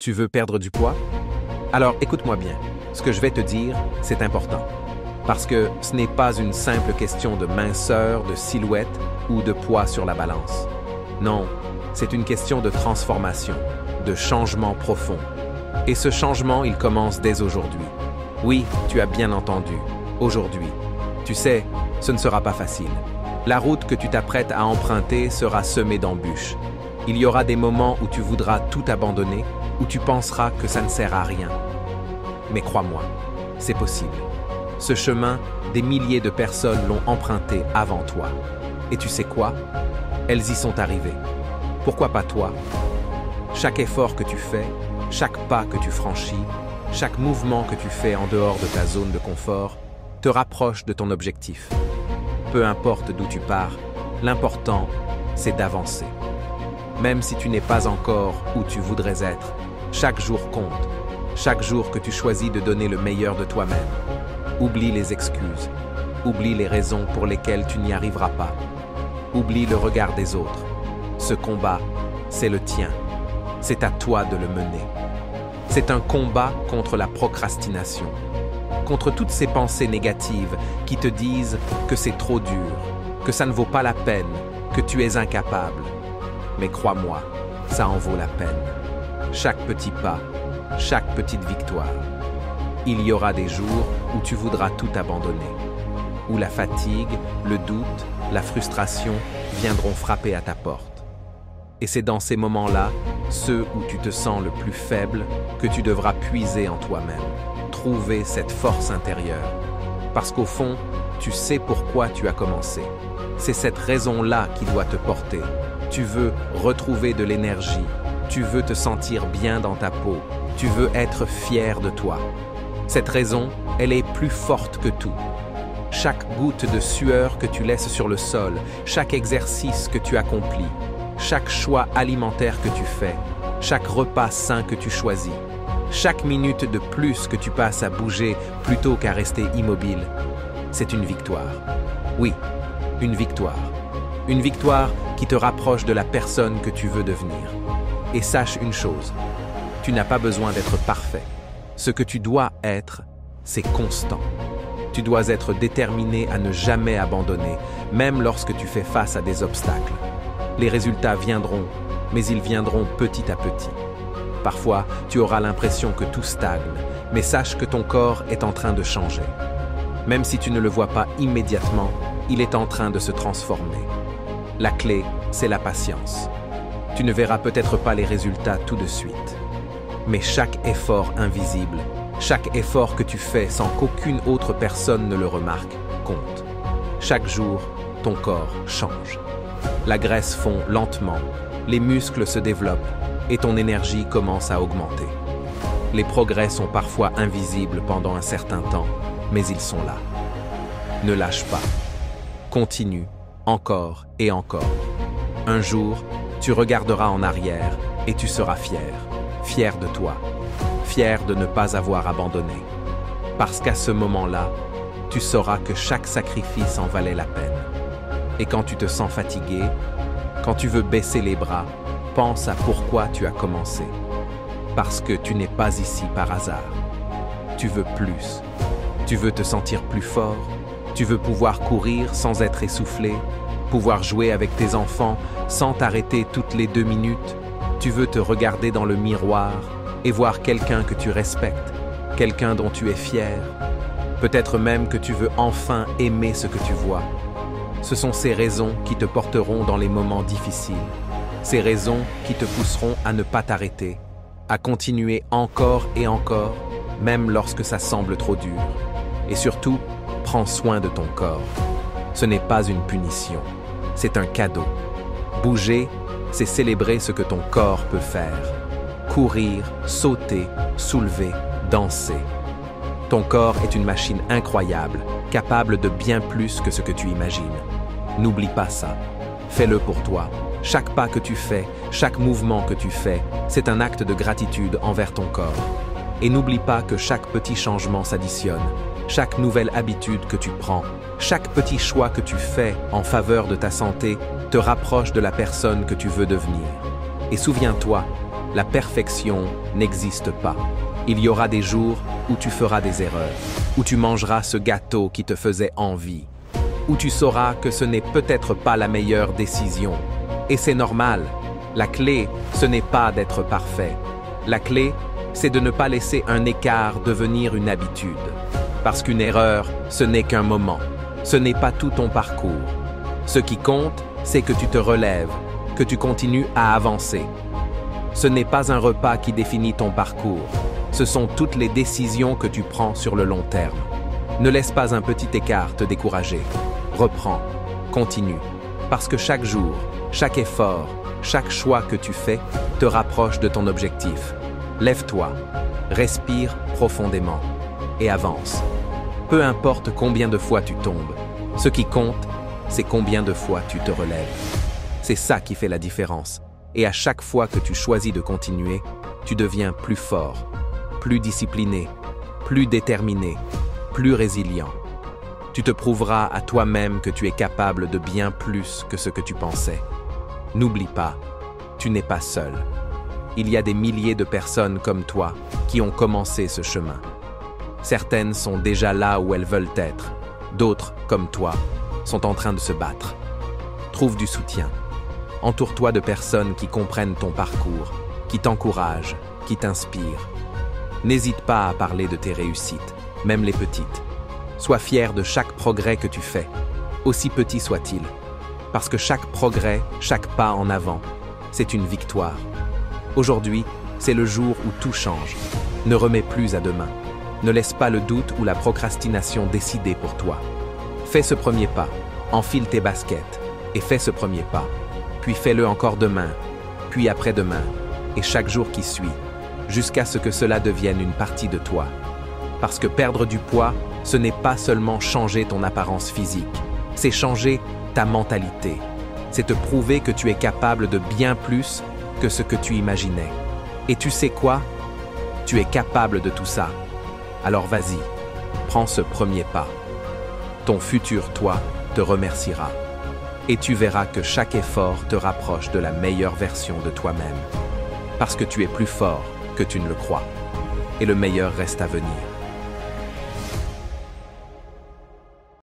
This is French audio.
Tu veux perdre du poids? Alors écoute-moi bien, ce que je vais te dire, c'est important. Parce que ce n'est pas une simple question de minceur, de silhouette ou de poids sur la balance. Non, c'est une question de transformation, de changement profond. Et ce changement, il commence dès aujourd'hui. Oui, tu as bien entendu, aujourd'hui. Tu sais, ce ne sera pas facile. La route que tu t'apprêtes à emprunter sera semée d'embûches. Il y aura des moments où tu voudras tout abandonner, où tu penseras que ça ne sert à rien. Mais crois-moi, c'est possible. Ce chemin, des milliers de personnes l'ont emprunté avant toi. Et tu sais quoi? Elles y sont arrivées. Pourquoi pas toi? Chaque effort que tu fais, chaque pas que tu franchis, chaque mouvement que tu fais en dehors de ta zone de confort, te rapproche de ton objectif. Peu importe d'où tu pars, l'important, c'est d'avancer. Même si tu n'es pas encore où tu voudrais être, chaque jour compte. Chaque jour que tu choisis de donner le meilleur de toi-même. Oublie les excuses. Oublie les raisons pour lesquelles tu n'y arriveras pas. Oublie le regard des autres. Ce combat, c'est le tien. C'est à toi de le mener. C'est un combat contre la procrastination. Contre toutes ces pensées négatives qui te disent que c'est trop dur, que ça ne vaut pas la peine, que tu es incapable. Mais crois-moi, ça en vaut la peine. Chaque petit pas, chaque petite victoire. Il y aura des jours où tu voudras tout abandonner, où la fatigue, le doute, la frustration viendront frapper à ta porte. Et c'est dans ces moments-là, ceux où tu te sens le plus faible, que tu devras puiser en toi-même, trouver cette force intérieure. Parce qu'au fond, tu sais pourquoi tu as commencé. C'est cette raison-là qui doit te porter. Tu veux retrouver de l'énergie, tu veux te sentir bien dans ta peau, tu veux être fier de toi. Cette raison, elle est plus forte que tout. Chaque goutte de sueur que tu laisses sur le sol, chaque exercice que tu accomplis, chaque choix alimentaire que tu fais, chaque repas sain que tu choisis, chaque minute de plus que tu passes à bouger plutôt qu'à rester immobile, c'est une victoire. Oui, une victoire. Une victoire qui te rapproche de la personne que tu veux devenir. Et sache une chose, tu n'as pas besoin d'être parfait. Ce que tu dois être, c'est constant. Tu dois être déterminé à ne jamais abandonner, même lorsque tu fais face à des obstacles. Les résultats viendront, mais ils viendront petit à petit. Parfois, tu auras l'impression que tout stagne, mais sache que ton corps est en train de changer. Même si tu ne le vois pas immédiatement, il est en train de se transformer. La clé, c'est la patience. Tu ne verras peut-être pas les résultats tout de suite. Mais chaque effort invisible, chaque effort que tu fais sans qu'aucune autre personne ne le remarque, compte. Chaque jour, ton corps change. La graisse fond lentement, les muscles se développent et ton énergie commence à augmenter. Les progrès sont parfois invisibles pendant un certain temps, mais ils sont là. Ne lâche pas. Continue, encore et encore. Un jour, tu regarderas en arrière et tu seras fier. Fier de toi. Fier de ne pas avoir abandonné. Parce qu'à ce moment-là, tu sauras que chaque sacrifice en valait la peine. Et quand tu te sens fatigué, quand tu veux baisser les bras, pense à pourquoi tu as commencé. Parce que tu n'es pas ici par hasard. Tu veux plus. Tu veux te sentir plus fort. Tu veux pouvoir courir sans être essoufflé. Pouvoir jouer avec tes enfants sans t'arrêter toutes les 2 minutes. Tu veux te regarder dans le miroir et voir quelqu'un que tu respectes, quelqu'un dont tu es fier. Peut-être même que tu veux enfin aimer ce que tu vois. Ce sont ces raisons qui te porteront dans les moments difficiles. Ces raisons qui te pousseront à ne pas t'arrêter, à continuer encore et encore, même lorsque ça semble trop dur. Et surtout, prends soin de ton corps. Ce n'est pas une punition, c'est un cadeau. Bouger, c'est célébrer ce que ton corps peut faire. Courir, sauter, soulever, danser. Ton corps est une machine incroyable, capable de bien plus que ce que tu imagines. N'oublie pas ça. Fais-le pour toi. Chaque pas que tu fais, chaque mouvement que tu fais, c'est un acte de gratitude envers ton corps. Et n'oublie pas que chaque petit changement s'additionne. Chaque nouvelle habitude que tu prends, chaque petit choix que tu fais en faveur de ta santé te rapproche de la personne que tu veux devenir. Et souviens-toi, La perfection n'existe pas. Il y aura des jours où tu feras des erreurs, où tu mangeras ce gâteau qui te faisait envie, où tu sauras que ce n'est peut-être pas la meilleure décision. Et c'est normal. La clé, ce n'est pas d'être parfait. La clé, c'est de ne pas laisser un écart devenir une habitude. Parce qu'une erreur, ce n'est qu'un moment. Ce n'est pas tout ton parcours. Ce qui compte, c'est que tu te relèves, que tu continues à avancer. Ce n'est pas un repas qui définit ton parcours. Ce sont toutes les décisions que tu prends sur le long terme. Ne laisse pas un petit écart te décourager. Reprends, continue. Parce que chaque jour, chaque effort, chaque choix que tu fais te rapproche de ton objectif. Lève-toi, respire profondément et avance. Peu importe combien de fois tu tombes, ce qui compte, c'est combien de fois tu te relèves. C'est ça qui fait la différence. Et à chaque fois que tu choisis de continuer, tu deviens plus fort, plus discipliné, plus déterminé, plus résilient. Tu te prouveras à toi-même que tu es capable de bien plus que ce que tu pensais. N'oublie pas, tu n'es pas seul. Il y a des milliers de personnes comme toi qui ont commencé ce chemin. Certaines sont déjà là où elles veulent être. D'autres, comme toi, sont en train de se battre. Trouve du soutien. Entoure-toi de personnes qui comprennent ton parcours, qui t'encouragent, qui t'inspirent. N'hésite pas à parler de tes réussites, même les petites. Sois fier de chaque progrès que tu fais, aussi petit soit-il. Parce que chaque progrès, chaque pas en avant, c'est une victoire. Aujourd'hui, c'est le jour où tout change. Ne remets plus à demain. Ne laisse pas le doute ou la procrastination décider pour toi. Fais ce premier pas, enfile tes baskets et fais ce premier pas. Puis fais-le encore demain, puis après-demain, et chaque jour qui suit, jusqu'à ce que cela devienne une partie de toi. Parce que perdre du poids, ce n'est pas seulement changer ton apparence physique, c'est changer ta mentalité. C'est te prouver que tu es capable de bien plus que ce que tu imaginais. Et tu sais quoi? Tu es capable de tout ça. Alors vas-y, prends ce premier pas. Ton futur toi te remerciera. Et tu verras que chaque effort te rapproche de la meilleure version de toi-même. Parce que tu es plus fort que tu ne le crois. Et le meilleur reste à venir.